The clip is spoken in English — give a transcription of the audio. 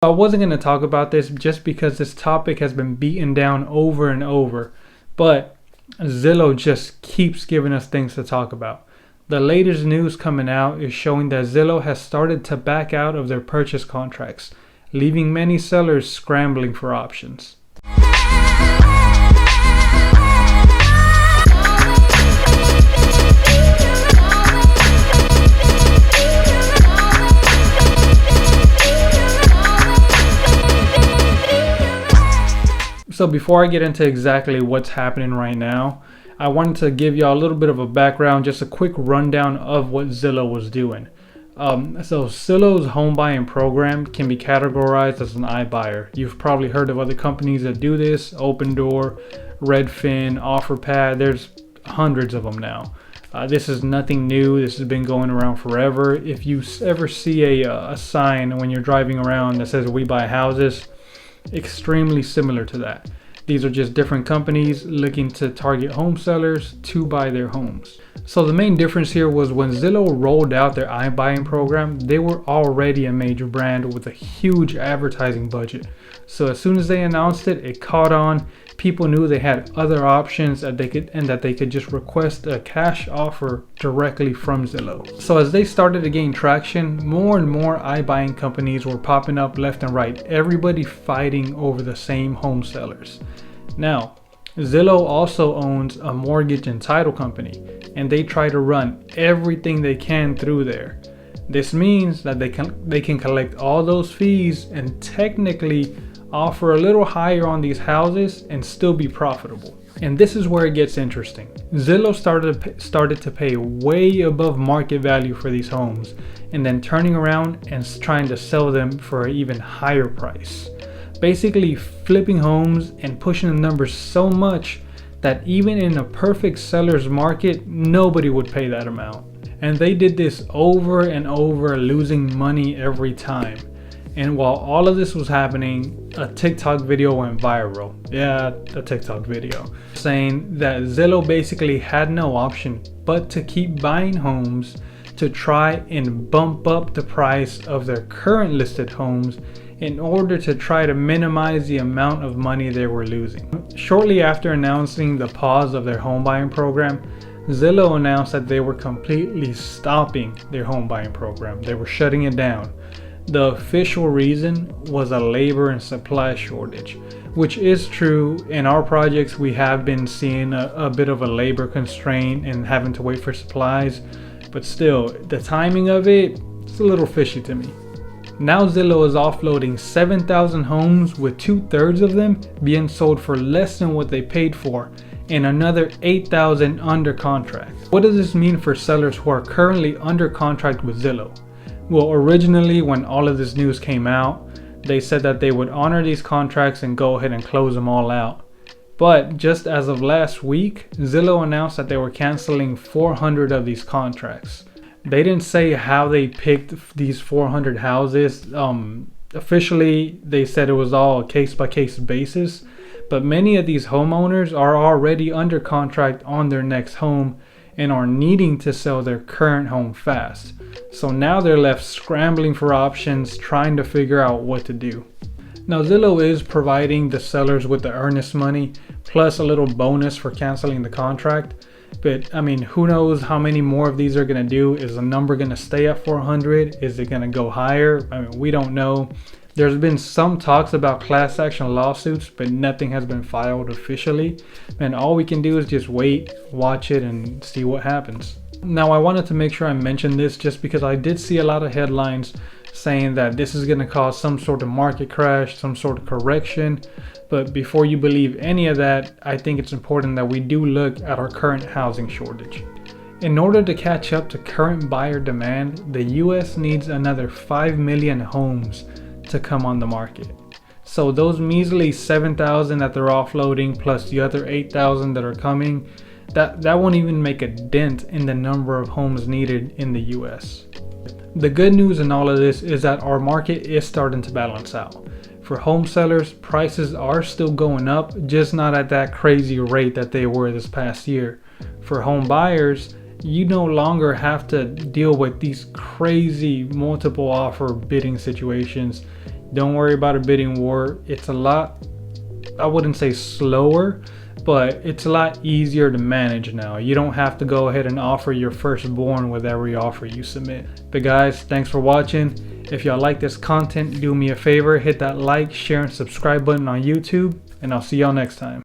I wasn't going to talk about this just because this topic has been beaten down over and over, but Zillow just keeps giving us things to talk about. The latest news coming out is showing that Zillow has started to back out of their purchase contracts, leaving many sellers scrambling for options. So before I get into exactly what's happening right now, I wanted to give y'all a little bit of a background, just a quick rundown of what Zillow was doing. So Zillow's home buying program can be categorized as an iBuyer. You've probably heard of other companies that do this: Opendoor, Redfin, OfferPad. There's hundreds of them now. This is nothing new. This has been going around forever. If you ever see a sign when you're driving around that says "We buy houses," extremely similar to that. These are just different companies looking to target home sellers to buy their homes. So the main difference here was when Zillow rolled out their iBuying program, they were already a major brand with a huge advertising budget. So as soon as they announced it, it caught on. People knew they had other options that they could just request a cash offer directly from Zillow. So as they started to gain traction, more and more iBuying companies were popping up left and right, everybody fighting over the same home sellers. Now, Zillow also owns a mortgage and title company, and they try to run everything they can through there. This means that they can collect all those fees and technically offer a little higher on these houses and still be profitable. And this is where it gets interesting. Zillow started to pay way above market value for these homes, and then turning around and trying to sell them for an even higher price. Basically flipping homes and pushing the numbers so much that even in a perfect seller's market, nobody would pay that amount. And they did this over and over, losing money every time. And while all of this was happening, a TikTok video went viral. Yeah, a TikTok video saying that Zillow basically had no option but to keep buying homes to try and bump up the price of their current listed homes in order to try to minimize the amount of money they were losing. Shortly after announcing the pause of their home buying program, Zillow announced that they were completely stopping their home buying program. They were shutting it down. The official reason was a labor and supply shortage, which is true. In our projects, we have been seeing a bit of a labor constraint and having to wait for supplies, but still, the timing of it's a little fishy to me. Now Zillow is offloading 7,000 homes, with 2/3 of them being sold for less than what they paid for, and another 8,000 under contract. What does this mean for sellers who are currently under contract with Zillow? Well, originally when all of this news came out, they said that they would honor these contracts and go ahead and close them all out. But just as of last week, Zillow announced that they were canceling 400 of these contracts. They didn't say how they picked these 400 houses. Officially, they said it was all a case-by-case basis, but many of these homeowners are already under contract on their next home and are needing to sell their current home fast. So now they're left scrambling for options, trying to figure out what to do. Now Zillow is providing the sellers with the earnest money plus a little bonus for canceling the contract. But I mean, who knows how many more of these are going to do? Is the number going to stay at 400? Is it going to go higher? I mean, we don't know. There's been some talks about class action lawsuits, but nothing has been filed officially. And all we can do is just wait, watch it, and see what happens. Now, I wanted to make sure I mentioned this just because I did see a lot of headlines saying that this is going to cause some sort of market crash, some sort of correction. But before you believe any of that, I think it's important that we do look at our current housing shortage. In order to catch up to current buyer demand, the US needs another 5 million homes to come on the market. So those measly 7,000 that they're offloading plus the other 8,000 that are coming, that won't even make a dent in the number of homes needed in the US. The good news in all of this is that our market is starting to balance out. For home sellers, prices are still going up, just not at that crazy rate that they were this past year. For home buyers, you no longer have to deal with these crazy multiple offer bidding situations. Don't worry about a bidding war. It's a lot, I wouldn't say slower, but it's a lot easier to manage now. You don't have to go ahead and offer your firstborn with every offer you submit. But guys, thanks for watching. If y'all like this content, do me a favor, hit that like, share, and subscribe button on YouTube, and I'll see y'all next time.